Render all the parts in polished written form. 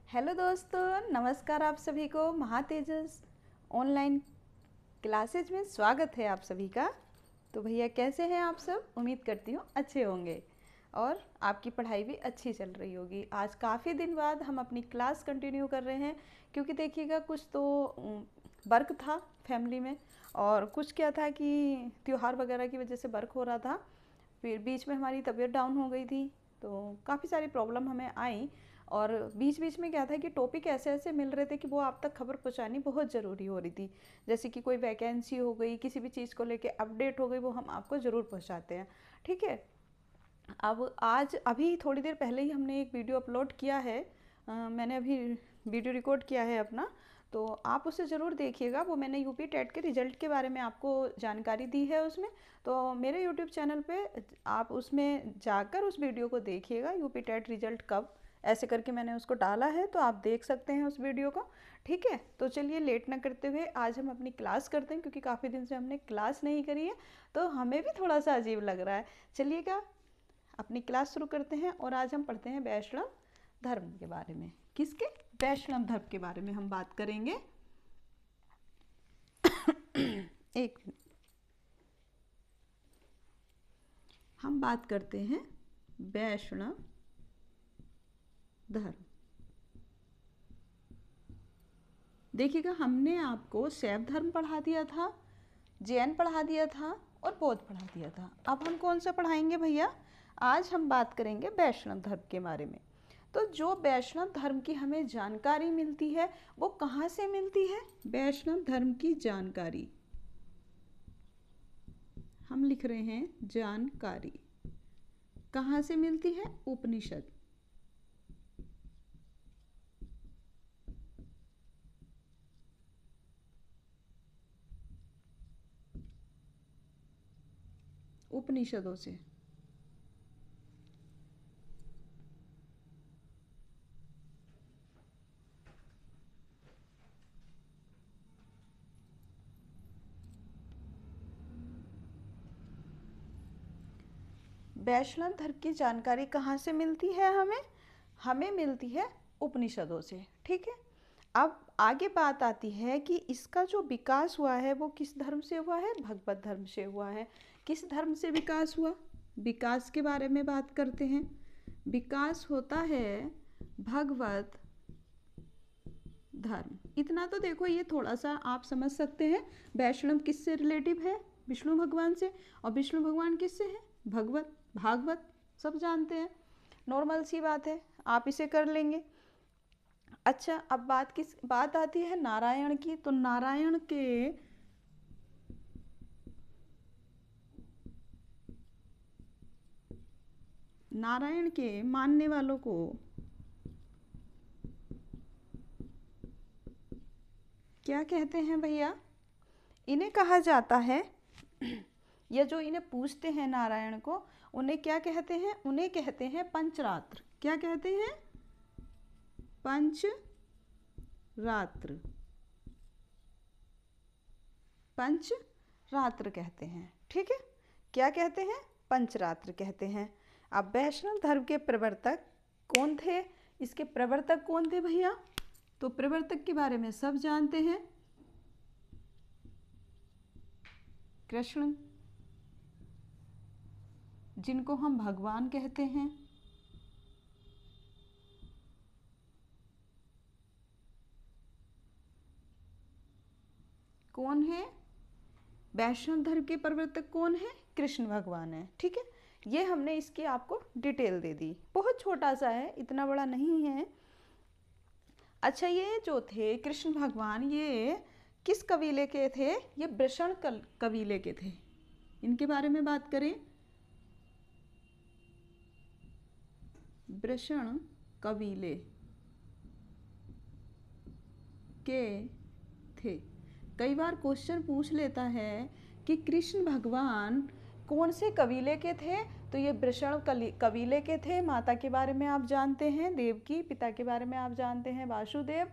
Hello दोस्तों, नमस्कार। आप सभी को महातेजस ऑनलाइन क्लासेज में स्वागत है आप सभी का। तो भैया कैसे हैं आप सब? उम्मीद करती हूँ अच्छे होंगे और आपकी पढ़ाई भी अच्छी चल रही होगी। आज काफ़ी दिन बाद हम अपनी क्लास कंटिन्यू कर रहे हैं क्योंकि देखिएगा कुछ तो वर्क था फैमिली में और कुछ क्या था कि त्यौहार वगैरह की वजह से वर्क हो रहा था। फिर बीच में हमारी तबीयत डाउन हो गई थी तो काफ़ी सारी प्रॉब्लम हमें आई और बीच बीच में क्या था कि टॉपिक ऐसे ऐसे मिल रहे थे कि वो आप तक खबर पहुंचानी बहुत ज़रूरी हो रही थी। जैसे कि कोई वैकेंसी हो गई, किसी भी चीज़ को लेके अपडेट हो गई, वो हम आपको ज़रूर पहुंचाते हैं। ठीक है। अब आज अभी थोड़ी देर पहले ही हमने एक वीडियो अपलोड किया है। मैंने अभी वीडियो रिकॉर्ड किया है अपना, तो आप उसे ज़रूर देखिएगा। वो मैंने यूपी टेट के रिज़ल्ट के बारे में आपको जानकारी दी है उसमें। तो मेरे यूट्यूब चैनल पे आप उसमें जाकर उस वीडियो को देखिएगा, यूपी टेट रिज़ल्ट कब, ऐसे करके मैंने उसको डाला है, तो आप देख सकते हैं उस वीडियो को। ठीक है, तो चलिए लेट ना करते हुए आज हम अपनी क्लास करते हैं क्योंकि काफ़ी दिन से हमने क्लास नहीं करी है तो हमें भी थोड़ा सा अजीब लग रहा है। चलिएगा अपनी क्लास शुरू करते हैं और आज हम पढ़ते हैं वैष्णव धर्म के बारे में। किसके? वैष्णव धर्म के बारे में हम बात करेंगे। एक मिनट, हम बात करते हैं वैष्णव धर्म। देखिएगा हमने आपको शैव धर्म पढ़ा दिया था, जैन पढ़ा दिया था और बौद्ध पढ़ा दिया था। अब हम कौन सा पढ़ाएंगे भैया? आज हम बात करेंगे वैष्णव धर्म के बारे में। तो जो वैष्णव धर्म की हमें जानकारी मिलती है वो कहाँ से मिलती है? वैष्णव धर्म की जानकारी हम लिख रहे हैं जानकारी कहाँ से मिलती है? उपनिषद। उपनिषदों से। वैष्णव धर्म की जानकारी कहाँ से मिलती है हमें? हमें मिलती है उपनिषदों से। ठीक है। अब आगे बात आती है कि इसका जो विकास हुआ है वो किस धर्म से हुआ है? भगवत धर्म से हुआ है। किस धर्म से विकास हुआ? विकास के बारे में बात करते हैं। विकास होता है भगवत धर्म। इतना तो देखो, ये थोड़ा सा आप समझ सकते हैं। वैष्णव किससे रिलेटिव है? विष्णु भगवान से। और विष्णु भगवान किससे है? भगवत, भागवत, सब जानते हैं। नॉर्मल सी बात है, आप इसे कर लेंगे। अच्छा, अब बात आती है नारायण की। तो नारायण के मानने वालों को क्या कहते हैं भैया? इन्हें कहा जाता है, या जो इन्हें पूजते हैं नारायण को, उन्हें क्या कहते हैं? उन्हें कहते हैं पंचरात्र। क्या कहते हैं? पंचरात्र। पंचरात्र कहते हैं। ठीक है। क्या कहते हैं? पंचरात्र कहते हैं। अब वैष्णव धर्म के प्रवर्तक कौन थे? इसके प्रवर्तक कौन थे भैया? तो प्रवर्तक के बारे में सब जानते हैं। कृष्ण, जिनको हम भगवान कहते हैं। कौन है? वैष्णव धर्म के प्रवर्तक कौन है? कृष्ण भगवान है। ठीक है। ये हमने इसकी आपको डिटेल दे दी, बहुत छोटा सा है, इतना बड़ा नहीं है। अच्छा, ये जो थे कृष्ण भगवान, ये किस कबीले के थे? ये वृषण कबीले के थे। इनके बारे में बात करें, वृषण कबीले के थे। कई बार क्वेश्चन पूछ लेता है कि कृष्ण भगवान कौन से कबीले के थे? तो ये वृषण कबीले के थे। माता के बारे में आप जानते हैं देवकी, पिता के बारे में आप जानते हैं वासुदेव।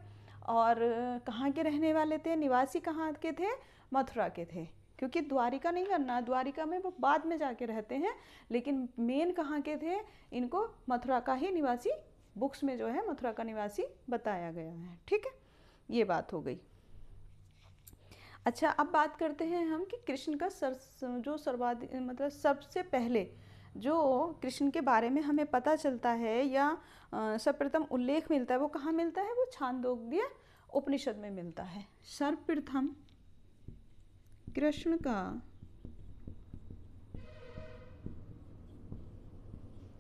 और कहाँ के रहने वाले थे? निवासी कहाँ के थे? मथुरा के थे। क्योंकि द्वारिका नहीं करना, द्वारिका में वो बाद में जाके रहते हैं, लेकिन मेन कहाँ के थे? इनको मथुरा का ही निवासी बुक्स में जो है मथुरा का निवासी बताया गया है। ठीक है, ये बात हो गई। अच्छा, अब बात करते हैं हम कि कृष्ण का जो सर्वाधिक मतलब सबसे पहले जो कृष्ण के बारे में हमें पता चलता है या सर्वप्रथम उल्लेख मिलता है वो कहाँ मिलता है? वो छांदोग्य उपनिषद में मिलता है। सर्वप्रथम कृष्ण का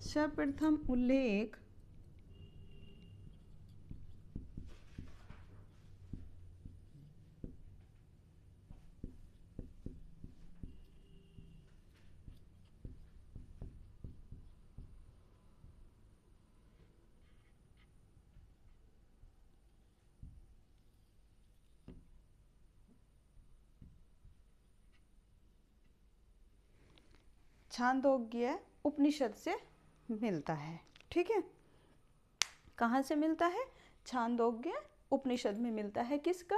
सर्वप्रथम उल्लेख छांदोग्य उपनिषद से मिलता है। ठीक है, कहाँ से मिलता है? छांदोग्य उपनिषद में मिलता है। किसका?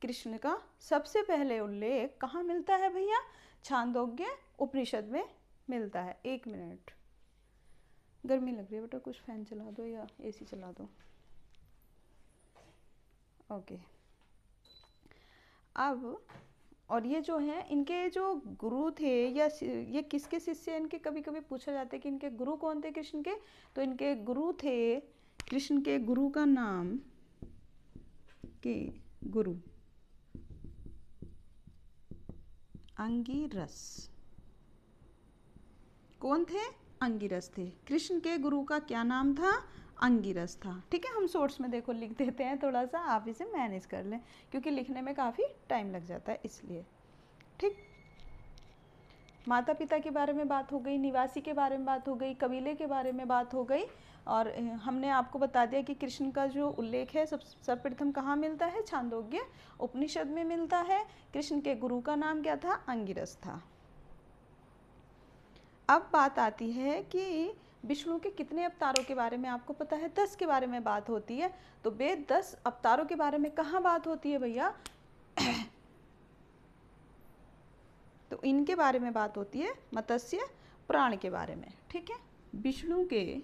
कृष्ण का सबसे पहले उल्लेख कहाँ मिलता है भैया? छांदोग्य उपनिषद में मिलता है। 1 मिनट, गर्मी लग रही है बेटा, कुछ फैन चला दो या एसी चला दो। ओके, अब और ये जो है इनके जो गुरु थे या ये किसके शिष्य, इनके कभी कभी पूछा जाता है कि इनके गुरु कौन थे कृष्ण के। तो इनके गुरु थे, कृष्ण के गुरु का नाम के गुरु अंगिरस। कौन थे? अंगिरस थे। कृष्ण के गुरु का क्या नाम था? अंगिरस था। ठीक है, हम शॉर्ट्स में देखो लिख देते हैं, थोड़ा सा आप इसे मैनेज कर लें क्योंकि लिखने में काफ़ी टाइम लग जाता है इसलिए। ठीक, माता पिता के बारे में बात हो गई, निवासी के बारे में बात हो गई, कबीले के बारे में बात हो गई, और हमने आपको बता दिया कि कृष्ण का जो उल्लेख है सर्वप्रथम कहाँ मिलता है? छांदोग्य उपनिषद में मिलता है। कृष्ण के गुरु का नाम क्या था? अंगिरस था। अब बात आती है कि विष्णु के कितने अवतारों के बारे में आपको पता है? 10 के बारे में बात होती है। तो वे 10 अवतारों के बारे में कहाँ बात होती है भैया? तो इनके बारे में बात होती है मत्स्य पुराण के बारे में। ठीक है, विष्णु के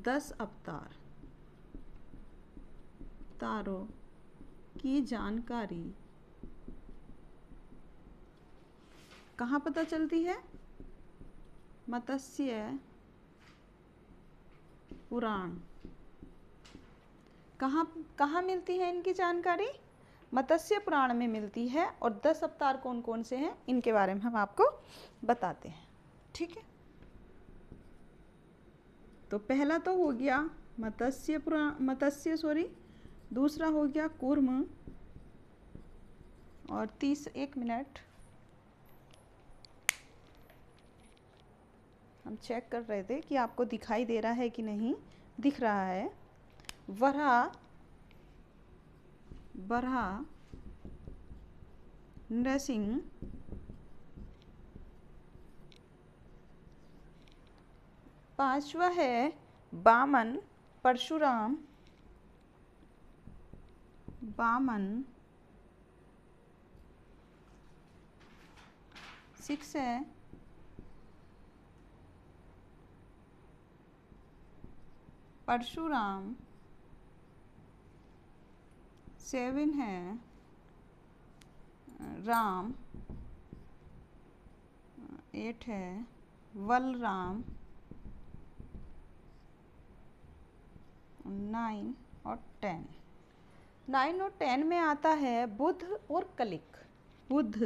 10 अवतारों की जानकारी कहाँ पता चलती है? मत्स्य पुराण। कहाँ मिलती है इनकी जानकारी? मत्स्य पुराण में मिलती है। और 10 अवतार कौन कौन से हैं इनके बारे में हम आपको बताते हैं। ठीक है, तो पहला तो हो गया दूसरा हो गया कूर्म, और 1 मिनट हम चेक कर रहे थे कि आपको दिखाई दे रहा है कि नहीं। दिख रहा है। बरहा, नृसिंह, पांचवा है वामन, परशुराम, 6 है परशुराम, 7 है राम, 8 है बलराम, 9 और 10। 9 और 10 में आता है बुध और कलिक। बुध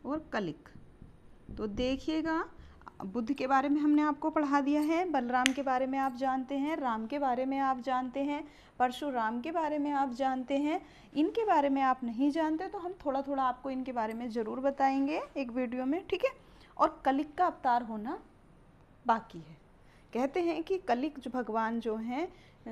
और कलिक। तो देखिएगा, बुध के बारे में हमने आपको पढ़ा दिया है, बलराम के बारे में आप जानते हैं, राम के बारे में आप जानते हैं, परशुराम के बारे में आप जानते हैं। इनके बारे में आप नहीं जानते तो हम थोड़ा थोड़ा आपको इनके बारे में ज़रूर बताएंगे एक वीडियो में। ठीक है, और कलिक का अवतार होना बाकी है। कहते हैं कि कलिक जो भगवान जो हैं,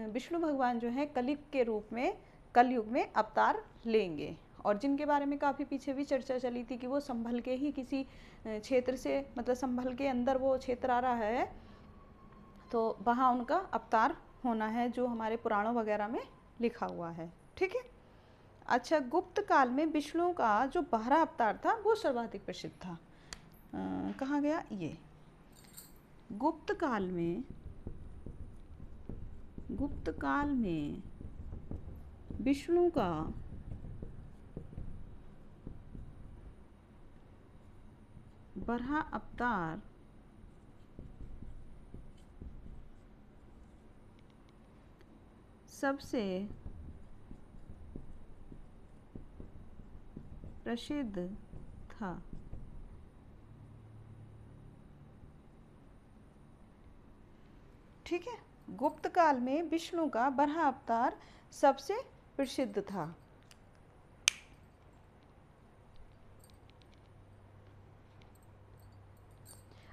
विष्णु भगवान जो हैं, कलिक के रूप में कलयुग में अवतार लेंगे। और जिनके बारे में काफ़ी पीछे भी चर्चा चली थी कि वो संभल के ही किसी क्षेत्र से, मतलब संभल के अंदर वो क्षेत्र आ रहा है, तो वहाँ उनका अवतार होना है, जो हमारे पुराणों वगैरह में लिखा हुआ है। ठीक है, अच्छा, गुप्त काल में विष्णु का जो 12 अवतार था वो सर्वाधिक प्रसिद्ध था। कहाँ गया ये, गुप्त काल में विष्णु का बरहा अवतार सबसे प्रसिद्ध था। ठीक है, गुप्त काल में विष्णु का बरहा अवतार सबसे प्रसिद्ध था।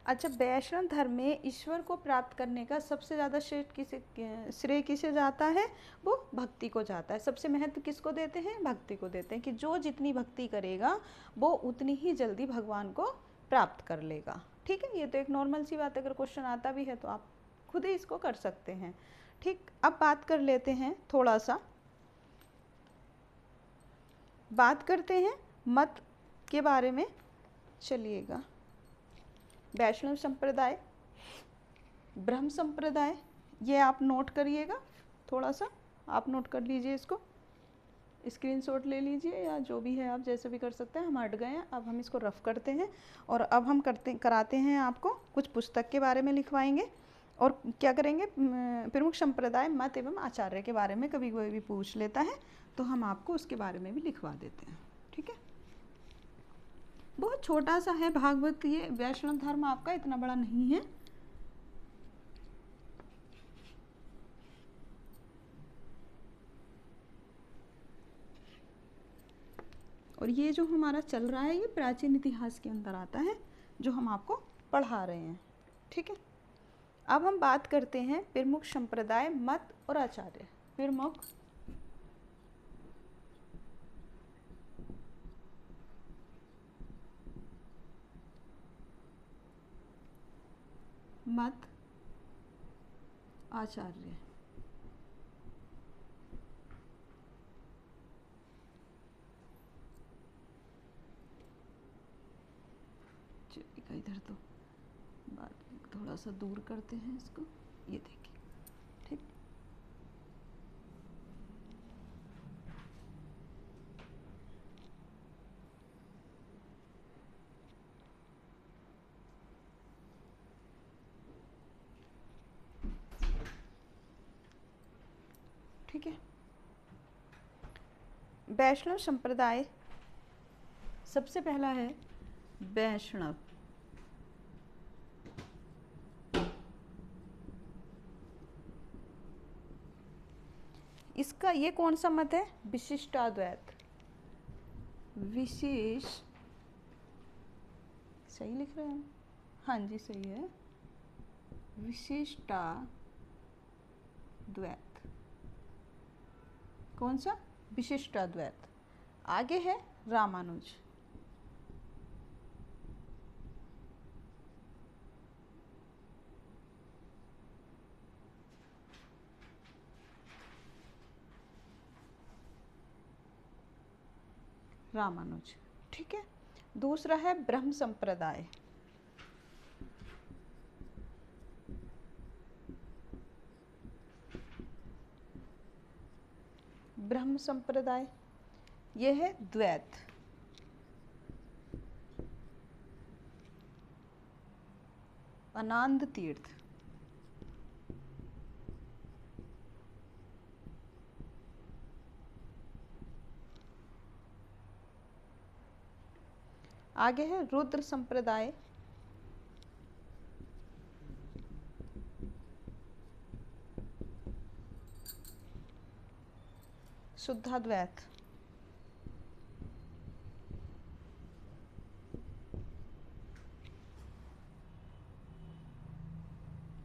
अच्छा, वैष्णव धर्म में ईश्वर को प्राप्त करने का सबसे ज़्यादा श्रेय किसे जाता है? वो भक्ति को जाता है। सबसे महत्व किसको देते हैं? भक्ति को देते हैं, कि जो जितनी भक्ति करेगा वो उतनी ही जल्दी भगवान को प्राप्त कर लेगा। ठीक है, ये तो एक नॉर्मल सी बात है, अगर क्वेश्चन आता भी है तो आप खुद ही इसको कर सकते हैं। ठीक, अब बात कर लेते हैं, थोड़ा सा बात करते हैं मत के बारे में। चलिएगा, वैष्णव संप्रदाय, ब्रह्म संप्रदाय, ये आप नोट करिएगा, थोड़ा सा आप नोट कर लीजिए, इसको स्क्रीनशॉट ले लीजिए या जो भी है आप जैसे भी कर सकते हैं। हम हट गए हैं, अब हम इसको रफ करते हैं और अब हम कराते हैं आपको कुछ पुस्तक के बारे में लिखवाएंगे और क्या करेंगे, प्रमुख संप्रदाय, मत एवं आचार्य के बारे में कभी कोई भी पूछ लेता है तो हम आपको उसके बारे में भी लिखवा देते हैं। ठीक है, बहुत छोटा सा है भागवत, ये वैष्णव धर्म आपका इतना बड़ा नहीं है। और ये जो हमारा चल रहा है ये प्राचीन इतिहास के अंदर आता है जो हम आपको पढ़ा रहे हैं। ठीक है, अब हम बात करते हैं प्रमुख संप्रदाय, मत और आचार्य। प्रमुख मत आचार्य। इधर तो बात थोड़ा सा दूर करते हैं इसको, ये देखिए। ठीक, ठीक है, वैष्णव संप्रदाय, सबसे पहला है वैष्णव। इसका ये कौन सा मत है? विशिष्टाद्वैत। विशिष्ट, सही लिख रहे हैं? हाँ जी, सही है, विशिष्टाद्वैत। कौन सा? विशिष्टाद्वैत। आगे है रामानुज। रामानुज। ठीक है, दूसरा है ब्रह्म संप्रदाय। ब्रह्म संप्रदाय ये है द्वैत। आनंद तीर्थ। आगे है रुद्र संप्रदाय। शुद्धाद्वैत।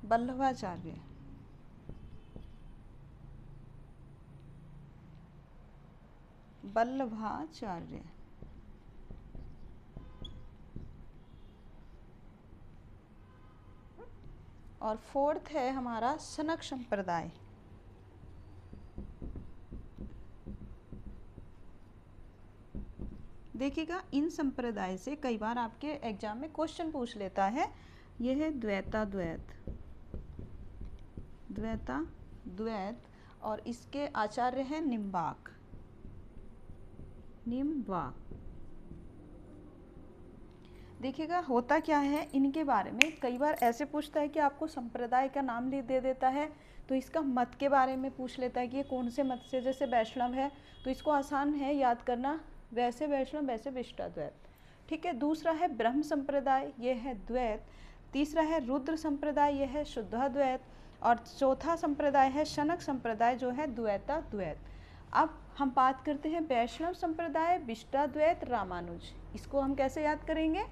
वल्लभाचार्य। वल्लभाचार्य। और फोर्थ है हमारा सनक संप्रदाय। देखिएगा इन संप्रदाय से कई बार आपके एग्जाम में क्वेश्चन पूछ लेता है। यह है द्वैताद्वैत, द्वैताद्वैत, और इसके आचार्य हैं निम्बार्क। देखिएगा होता क्या है इनके बारे में, कई बार ऐसे पूछता है कि आपको संप्रदाय का नाम दे देता है, तो इसका मत के बारे में पूछ लेता है कि ये कौन से मत से, जैसे वैष्णव है तो इसको आसान है याद करना, वैसे वैष्णव वैसे विशिष्टाद्वैत। ठीक है, दूसरा है ब्रह्म संप्रदाय, ये है द्वैत। तीसरा है रुद्र संप्रदाय, ये है शुद्धाद्वैत। और चौथा संप्रदाय है शनक संप्रदाय, जो है द्वैताद्वैत। अब हम बात करते हैं वैष्णव संप्रदाय, विशिष्टाद्वैत, रामानुज। इसको हम कैसे याद करेंगे?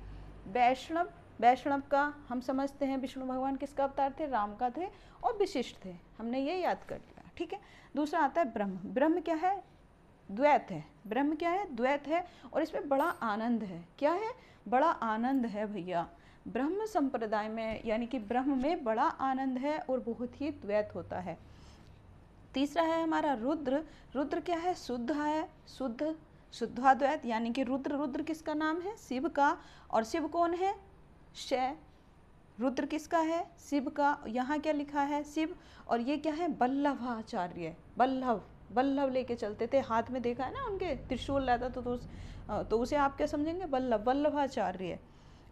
वैष्णव का हम समझते हैं विष्णु भगवान किसका अवतार थे? राम का थे, और विशिष्ट थे, हमने ये याद कर लिया। ठीक है, दूसरा आता है ब्रह्म। ब्रह्म क्या है? द्वैत है। ब्रह्म क्या है? द्वैत है, और इसमें बड़ा आनंद है। क्या है? बड़ा आनंद है भैया ब्रह्म संप्रदाय में, यानी कि ब्रह्म में बड़ा आनंद है और बहुत ही द्वैत होता है। तीसरा है हमारा रुद्र। रुद्र क्या है? शुद्ध है, शुद्धाद्वैत, यानी कि रुद्र किसका नाम है? शिव का। और शिव कौन है? शय। रुद्र किसका है? शिव का। यहाँ क्या लिखा है? शिव। और ये क्या है? बल्लभाचार्य। बल्लभ लेके चलते थे, हाथ में देखा है ना उनके, त्रिशूल रहता तो उसे आप क्या समझेंगे? बल्लभाचार्य।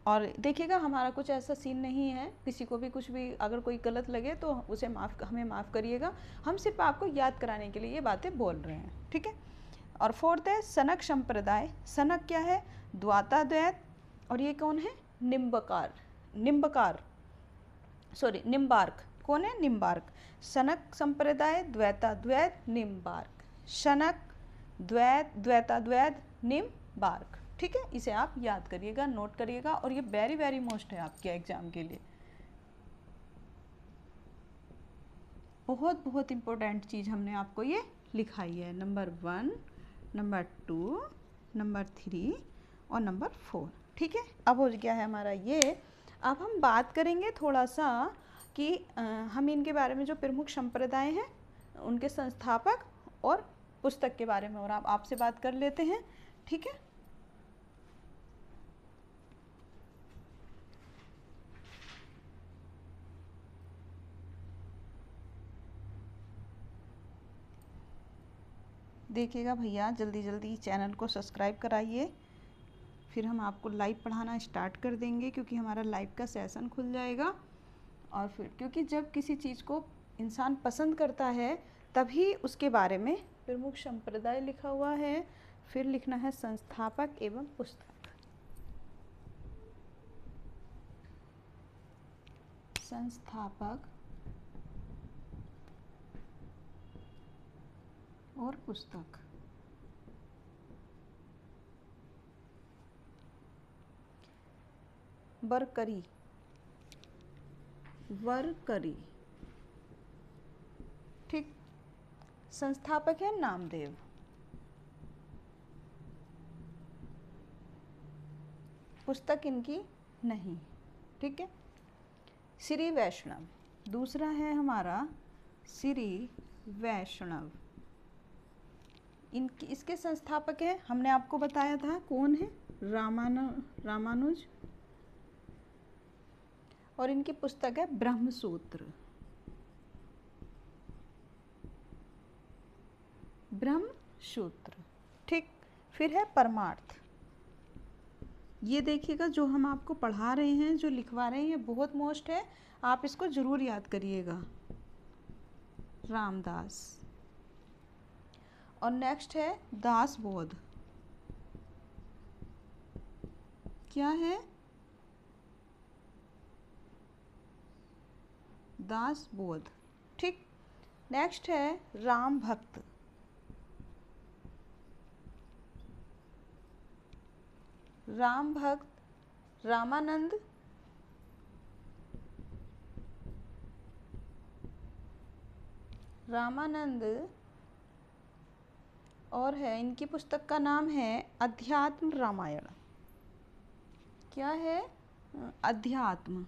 और देखिएगा हमारा कुछ ऐसा सीन नहीं है, किसी को भी कुछ भी अगर कोई गलत लगे तो उसे हमें माफ़ करिएगा, हम सिर्फ आपको याद कराने के लिए ये बातें बोल रहे हैं। ठीक है, और फोर्थ है सनक संप्रदाय। सनक क्या है? द्वैताद्वैत। और ये कौन है? निम्बार्क। कौन है? निम्बार्क। सनक संप्रदाय, द्वैताद्वैत, निम्बार्क। शनक, द्वैताद्वैत, निम्बार्क। ठीक है, इसे आप याद करिएगा, नोट करिएगा, और ये वेरी वेरी मोस्ट है आपके एग्जाम के लिए। बहुत बहुत इम्पोर्टेंट चीज़ हमने आपको ये लिखाई है, नंबर 1, नंबर 2, नंबर 3 और नंबर 4। ठीक है, अब हो गया है हमारा ये। अब हम बात करेंगे थोड़ा सा कि हम इनके बारे में, जो प्रमुख संप्रदाय हैं उनके संस्थापक और पुस्तक के बारे में, और आपसे बात कर लेते हैं। ठीक है, देखिएगा भैया जल्दी जल्दी चैनल को सब्सक्राइब कराइए, फिर हम आपको लाइव पढ़ाना स्टार्ट कर देंगे, क्योंकि हमारा लाइव का सेशन खुल जाएगा। और फिर क्योंकि जब किसी चीज़ को इंसान पसंद करता है तभी उसके बारे में प्रमुख संप्रदाय लिखा हुआ है, फिर लिखना है संस्थापक एवं पुस्तक। संस्थापक और पुस्तक। वरकरी। ठीक, संस्थापक है नामदेव। पुस्तक इनकी नहीं। ठीक है, श्री वैष्णव दूसरा है हमारा, श्री वैष्णव। इसके संस्थापक है, हमने आपको बताया था कौन है? रामानुज। और इनकी पुस्तक है ब्रह्मसूत्र। ठीक, फिर है परमार्थ। ये देखिएगा जो हम आपको पढ़ा रहे हैं, जो लिखवा रहे हैं, बहुत मोस्ट है, आप इसको जरूर याद करिएगा। रामदास। और नेक्स्ट है दासबोध। क्या है? दासबोध। ठीक, नेक्स्ट है राम भक्त। राम भक्त, रामानंद। और है, इनकी पुस्तक का नाम है अध्यात्म रामायण। क्या है? अध्यात्म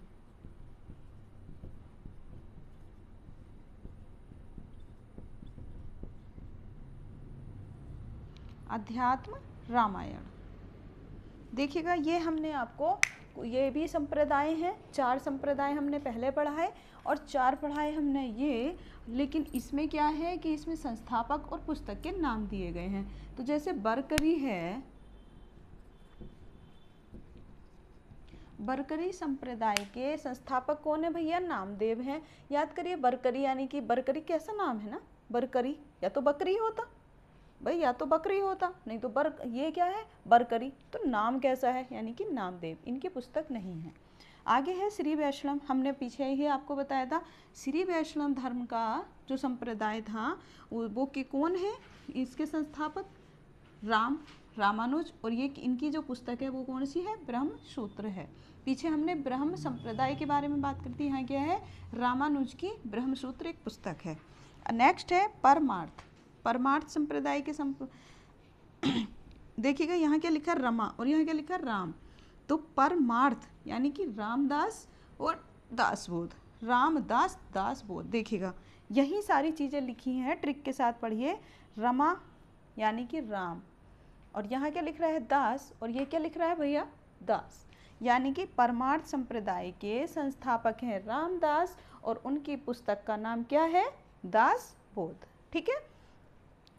रामायण। देखिएगा ये हमने आपको ये भी संप्रदाय हैं, 4 संप्रदाय हमने पहले पढ़ा है और 4 पढ़ाए हमने ये, लेकिन इसमें क्या है कि इसमें संस्थापक और पुस्तक के नाम दिए गए हैं। तो जैसे बरकरी है, बरकरी संप्रदाय के संस्थापक कौन है भैया? नामदेव हैं। याद करिए बरकरी यानी कि बरकरी कैसा नाम है ना, बरकरी या तो बकरी होता भाई, या तो बकरी होता, नहीं तो ये क्या है? बरकरी। तो नाम कैसा है? यानी कि नामदेव। इनकी पुस्तक नहीं है। आगे है श्री वैष्णव। हमने पीछे ही आपको बताया था श्री वैष्णव धर्म का जो संप्रदाय था वो कि कौन है इसके संस्थापक? रामानुज। और ये इनकी जो पुस्तक है वो कौन सी है? ब्रह्म सूत्र है। पीछे हमने ब्रह्म संप्रदाय के बारे में बात करती है, यहाँ क्या है? रामानुज की ब्रह्म सूत्र एक पुस्तक है। नेक्स्ट है परमार्थ। परमार्थ संप्रदाय के देखिएगा यहाँ क्या लिखा? रमा, और यहाँ क्या लिखा? राम। तो परमार्थ यानी कि रामदास और दासबोध, रामदास दासबोध। देखिएगा यही सारी चीज़ें लिखी हैं, ट्रिक के साथ पढ़िए। रमा यानी कि राम, और यहाँ क्या लिख रहा है? दास, और ये क्या लिख रहा है भैया? दास। यानी कि परमार्थ संप्रदाय के संस्थापक हैं रामदास और उनकी पुस्तक का नाम क्या है? दासबोध। ठीक है।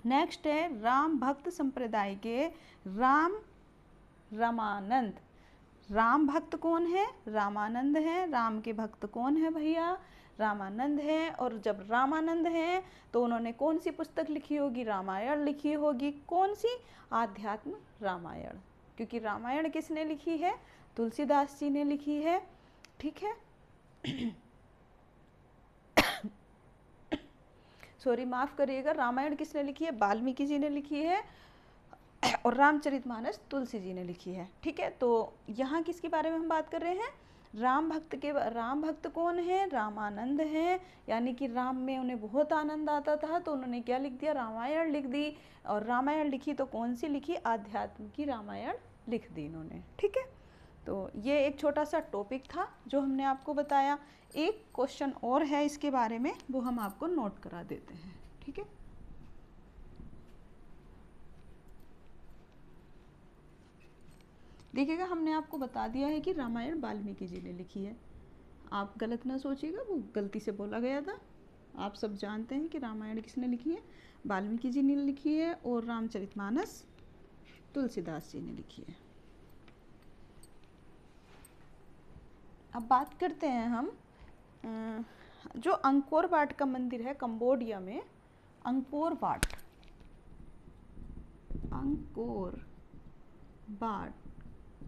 नेक्स्ट है राम भक्त संप्रदाय के रामानंद। राम भक्त कौन है? रामानंद है। राम के भक्त कौन है भैया? रामानंद है। और जब रामानंद हैं तो उन्होंने कौन सी पुस्तक लिखी होगी? रामायण लिखी होगी। कौन सी? आध्यात्म रामायण। क्योंकि रामायण किसने लिखी है? तुलसीदास जी ने लिखी है। ठीक है। सॉरी, माफ़ करिएगा, रामायण किसने लिखी है? वाल्मीकि जी ने लिखी है, और रामचरितमानस तुलसी जी ने लिखी है। ठीक है। तो यहाँ किसके बारे में हम बात कर रहे हैं? राम भक्त के। राम भक्त कौन है? रामानंद हैं। यानी कि राम में उन्हें बहुत आनंद आता था, तो उन्होंने क्या लिख दिया? रामायण लिख दी। और रामायण लिखी तो कौन सी लिखी? आध्यात्म की रामायण लिख दी इन्होंने। ठीक है। तो ये एक छोटा सा टॉपिक था जो हमने आपको बताया। एक क्वेश्चन और है इसके बारे में, वो हम आपको नोट करा देते हैं। ठीक है। देखिएगा हमने आपको बता दिया है कि रामायण वाल्मीकि जी ने लिखी है। आप गलत ना सोचिएगा, वो गलती से बोला गया था। आप सब जानते हैं कि रामायण किसने लिखी है? वाल्मीकि जी ने लिखी है, और रामचरितमानस तुलसीदास जी ने लिखी है। अब बात करते हैं हम जो अंकोर वाट का मंदिर है कंबोडिया में। अंकोर वाट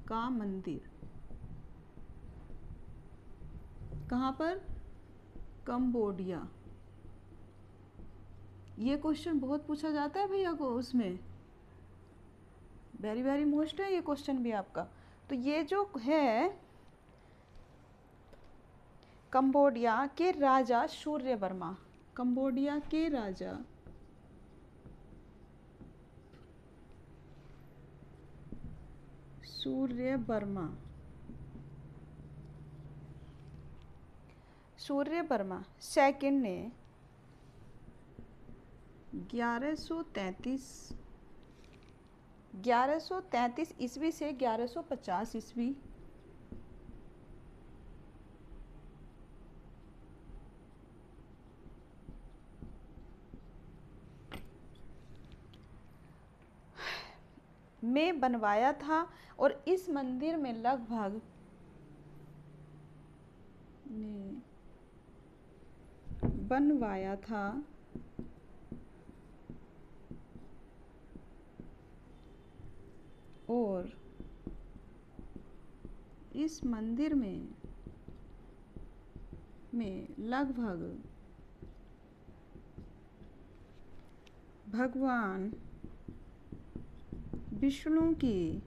का मंदिर कहाँ पर? कंबोडिया। ये क्वेश्चन बहुत पूछा जाता है भैया को, उसमें वेरी वेरी मोस्ट है ये क्वेश्चन भी आपका। तो ये जो है कंबोडिया के राजा सूर्यवर्मा। कंबोडिया के राजा सूर्यवर्मा सेकंड ने 1133 ईस्वी से 1150 ईस्वी में बनवाया था, और इस मंदिर में लगभग बनवाया था और इस मंदिर में लगभग भगवान विष्णु की,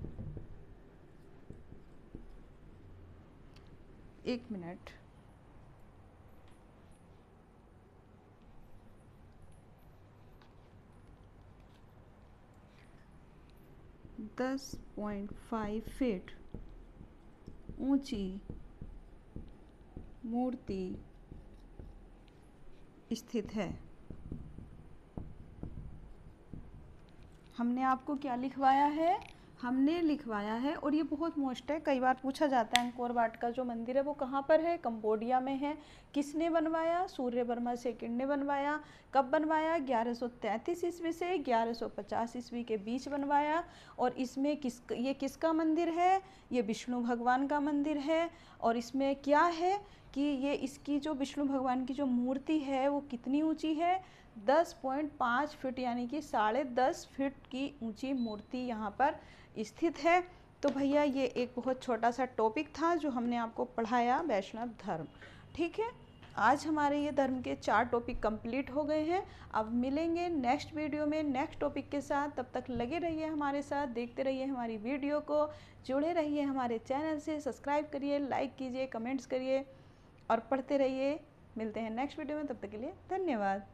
एक मिनट, दस 10.5 फीट ऊंची मूर्ति स्थित है। हमने आपको क्या लिखवाया है? हमने लिखवाया है और ये बहुत मोस्ट है, कई बार पूछा जाता है अंकोर वाट का जो मंदिर है वो कहाँ पर है, कंबोडिया में है। किसने बनवाया, सूर्य वर्मा सेकंड ने बनवाया। कब बनवाया, 1133 ईस्वी से 1150 ईस्वी के बीच बनवाया। और इसमें ये किसका मंदिर है, ये विष्णु भगवान का मंदिर है। और इसमें क्या है कि ये इसकी जो विष्णु भगवान की जो मूर्ति है वो कितनी ऊंची है, 10.5 फीट यानी कि 10.5 फीट की ऊंची मूर्ति यहाँ पर स्थित है। तो भैया ये एक बहुत छोटा सा टॉपिक था जो हमने आपको पढ़ाया वैष्णव धर्म। ठीक है, आज हमारे ये धर्म के 4 टॉपिक कंप्लीट हो गए हैं। अब मिलेंगे नेक्स्ट वीडियो में नेक्स्ट टॉपिक के साथ। तब तक लगे रहिए हमारे साथ, देखते रहिए हमारी वीडियो को, जुड़े रहिए हमारे चैनल से, सब्सक्राइब करिए, लाइक कीजिए, कमेंट्स करिए और पढ़ते रहिए। मिलते हैं नेक्स्ट वीडियो में, तब तक के लिए धन्यवाद।